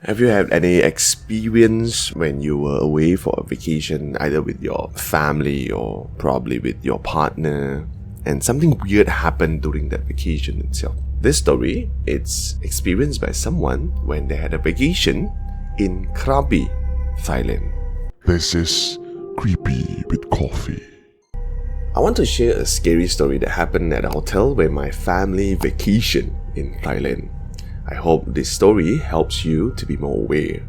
Have you had any experience when you were away for a vacation, either with your family or probably with your partner, and something weird happened during that vacation itself? This story, it's experienced by someone when they had a vacation in Krabi, Thailand. This is Creepy with Coffee. I want to share a scary story that happened at a hotel where my family vacationed in Thailand. I hope this story helps you to be more aware.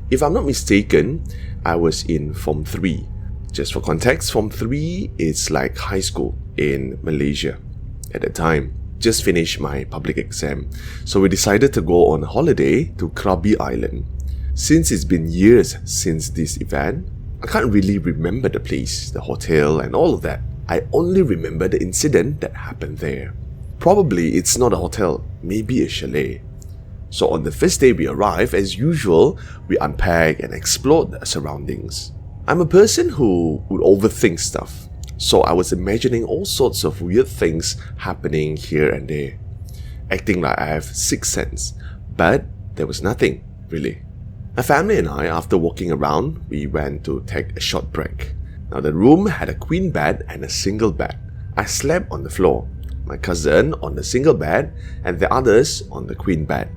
If I'm not mistaken, I was in Form 3. Just for context, Form 3 is like high school in Malaysia. At the time, just finished my public exam, so we decided to go on holiday to Krabi Island. Since it's been years since this event, I can't really remember the place, the hotel and all of that. I only remember the incident that happened there. Probably it's not a hotel, maybe a chalet. So on the first day we arrived, as usual, we unpack and explore the surroundings. I'm a person who would overthink stuff, so I was imagining all sorts of weird things happening here and there, acting like I have sixth sense, but there was nothing, really. My family and I, after walking around, we went to take a short break. Now the room had a queen bed and a single bed. I slept on the floor, my cousin on the single bed, and the others on the queen bed.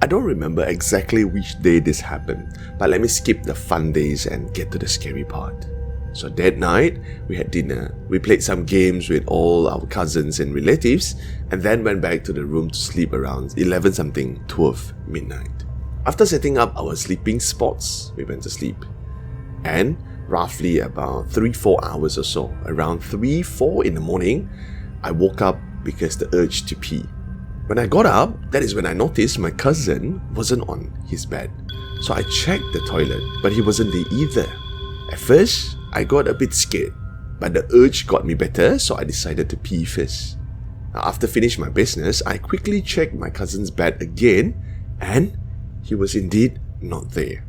I don't remember exactly which day this happened, but let me skip the fun days and get to the scary part. So that night, we had dinner. We played some games with all our cousins and relatives, and then went back to the room to sleep around 11 something, 12 midnight. After setting up our sleeping spots, we went to sleep. And roughly about 3-4 hours or so, around 3-4 in the morning, I woke up because the urge to pee. When I got up, that is when I noticed my cousin wasn't on his bed. So I checked the toilet, but he wasn't there either. At first, I got a bit scared, but the urge got me better, so I decided to pee first. Now, after finishing my business, I quickly checked my cousin's bed again, and he was indeed not there.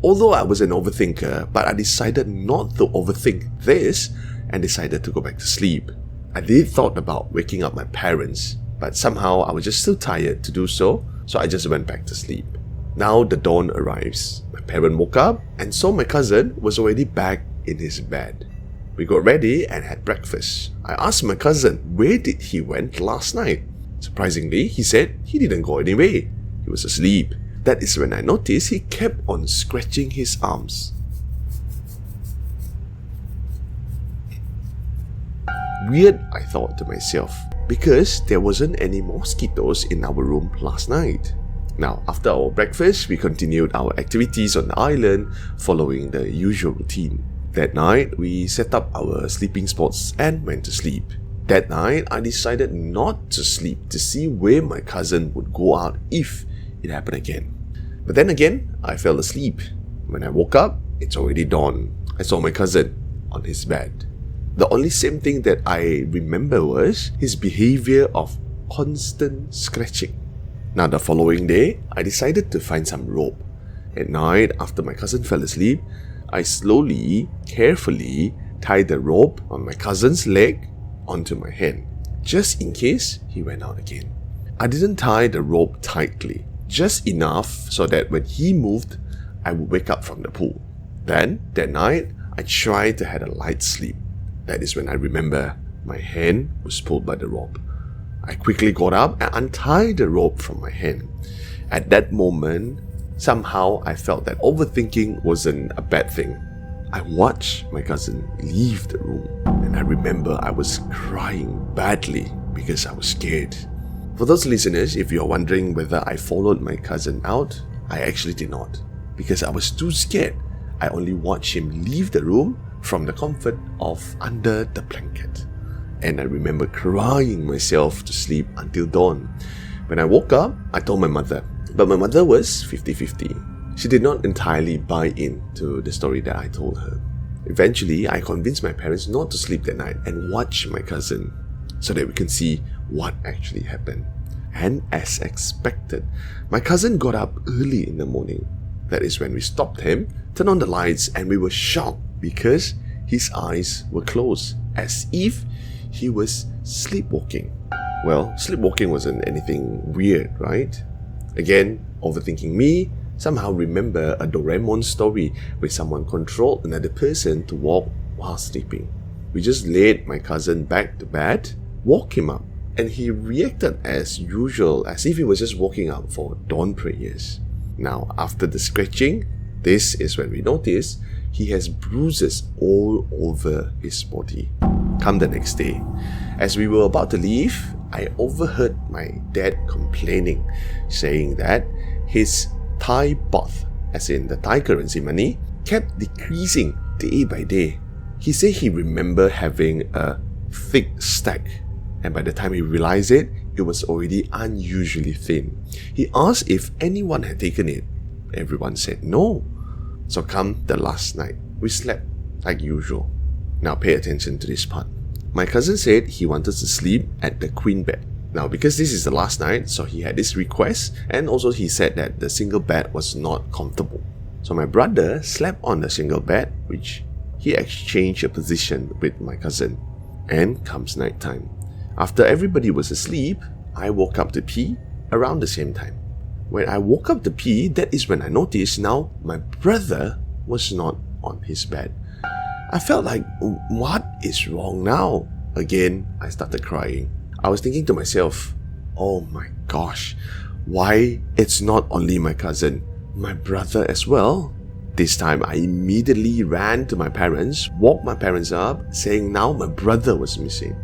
Although I was an overthinker, but I decided not to overthink this and decided to go back to sleep. I did thought about waking up my parents, but somehow I was just too tired to do so, so I just went back to sleep. Now the dawn arrives. My parent woke up and saw my cousin was already back in his bed. We got ready and had breakfast. I asked my cousin where did he went last night. Surprisingly, he said he didn't go anywhere. He was asleep. That is when I noticed he kept on scratching his arms. Weird, I thought to myself, because there wasn't any mosquitoes in our room last night. Now, after our breakfast, we continued our activities on the island, following the usual routine. That night, we set up our sleeping spots and went to sleep. That night, I decided not to sleep to see where my cousin would go out if it happened again. But then again, I fell asleep. When I woke up, it's already dawn. I saw my cousin on his bed. The only same thing that I remember was his behavior of constant scratching. Now the following day, I decided to find some rope. At night, after my cousin fell asleep, I slowly, carefully tied the rope on my cousin's leg onto my hand, just in case he went out again. I didn't tie the rope tightly, just enough so that when he moved, I would wake up from the pool. Then, that night, I tried to have a light sleep. That is when I remember my hand was pulled by the rope. I quickly got up and untied the rope from my hand. At that moment, somehow I felt that overthinking wasn't a bad thing. I watched my cousin leave the room, and I remember I was crying badly because I was scared. For those listeners, if you're wondering whether I followed my cousin out, I actually did not, because I was too scared. I only watched him leave the room from the comfort of under the blanket. And I remember crying myself to sleep until dawn. When I woke up, I told my mother, but my mother was 50-50. She did not entirely buy in to the story that I told her. Eventually, I convinced my parents not to sleep that night and watch my cousin so that we can see what actually happened. And as expected, my cousin got up early in the morning. That is when we stopped him, turned on the lights, and we were shocked because his eyes were closed, as if he was sleepwalking. Well, sleepwalking wasn't anything weird, right? Again, overthinking me somehow remember a Doraemon story where someone controlled another person to walk while sleeping. We just laid my cousin back to bed, woke him up, and he reacted as usual, as if he was just waking up for dawn prayers. Now, after the scratching, this is when we notice he has bruises all over his body. Come the next day, as we were about to leave, I overheard my dad complaining, saying that his Thai baht, as in the Thai currency money, kept decreasing day by day. He said he remembered having a thick stack, and by the time he realized it, it was already unusually thin. He asked if anyone had taken it. Everyone said no. So come the last night, we slept like usual. Now pay attention to this part. My cousin said he wanted to sleep at the queen bed. Now because this is the last night, so he had this request, and also he said that the single bed was not comfortable. So my brother slept on the single bed, which he exchanged a position with my cousin. And comes night time. After everybody was asleep, I woke up to pee around the same time. When I woke up to pee, that is when I noticed now my brother was not on his bed. I felt like, what is wrong now? Again, I started crying. I was thinking to myself, oh my gosh, why it's not only my cousin, my brother as well? This time, I immediately ran to my parents, woke my parents up, saying now my brother was missing.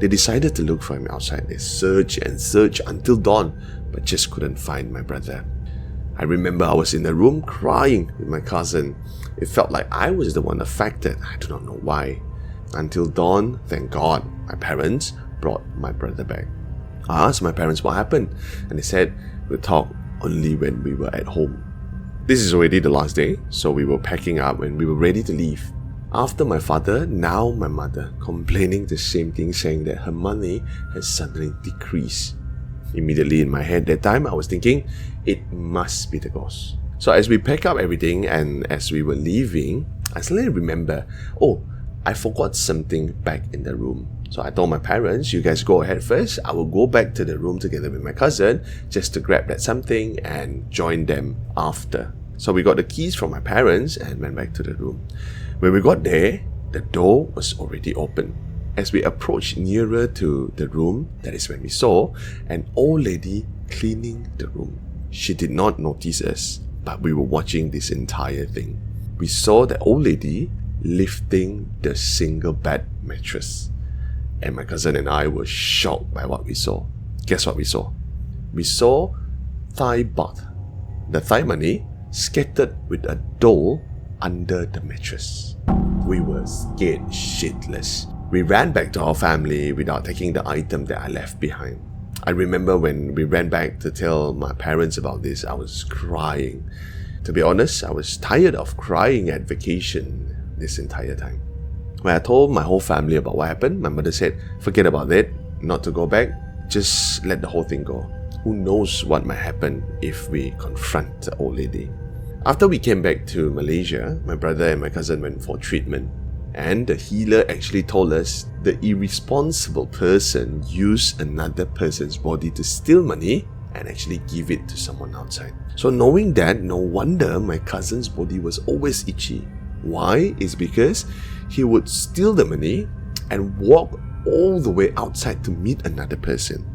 They decided to look for him outside. They searched and searched until dawn, but just couldn't find my brother. I remember I was in the room crying with my cousin. It felt like I was the one affected. I do not know why. Until dawn, thank God, my parents brought my brother back. I asked my parents what happened, and they said we'll talk only when we were at home. This is already the last day, so we were packing up and we were ready to leave. After my father, now my mother, complaining the same thing, saying that her money has suddenly decreased. Immediately in my head that time, I was thinking, it must be the ghost. So as we pack up everything and as we were leaving, I suddenly remember, oh, I forgot something back in the room. So I told my parents, you guys go ahead first. I will go back to the room together with my cousin just to grab that something and join them after. So we got the keys from my parents and went back to the room. When we got there, the door was already open. As we approached nearer to the room, that is when we saw an old lady cleaning the room. She did not notice us, but we were watching this entire thing. We saw the old lady lifting the single bed mattress. And my cousin and I were shocked by what we saw. Guess what we saw? We saw Thai baht, the Thai money, scattered with a doll under the mattress. We were scared shitless. We ran back to our family without taking the item that I left behind. I remember when we ran back to tell my parents about this, I was crying. To be honest, I was tired of crying at vacation this entire time. When I told my whole family about what happened, my mother said, forget about it, not to go back, just let the whole thing go. Who knows what might happen if we confront the old lady. After we came back to Malaysia, my brother and my cousin went for treatment. And the healer actually told us the irresponsible person used another person's body to steal money and actually give it to someone outside. So knowing that, no wonder my cousin's body was always itchy. Why? It's because he would steal the money and walk all the way outside to meet another person.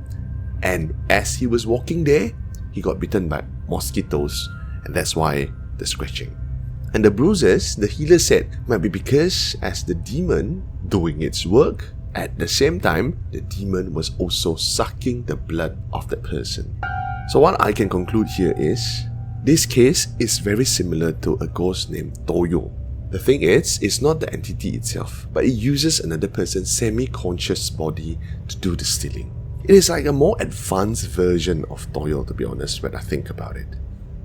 And as he was walking there, he got bitten by mosquitoes, and that's why the scratching. And the bruises, the healer said, might be because as the demon doing its work, at the same time, the demon was also sucking the blood of the person. So what I can conclude here is, this case is very similar to a ghost named Toyo. The thing is, it's not the entity itself, but it uses another person's semi-conscious body to do the stealing. It is like a more advanced version of Toyo, to be honest, when I think about it.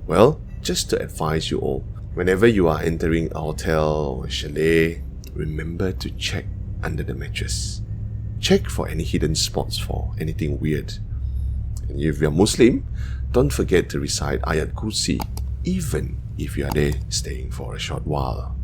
Well, just to advise you all, whenever you are entering a hotel or a chalet, remember to check under the mattress. Check for any hidden spots for anything weird. And if you're Muslim, don't forget to recite Ayat Kursi, even if you are there staying for a short while.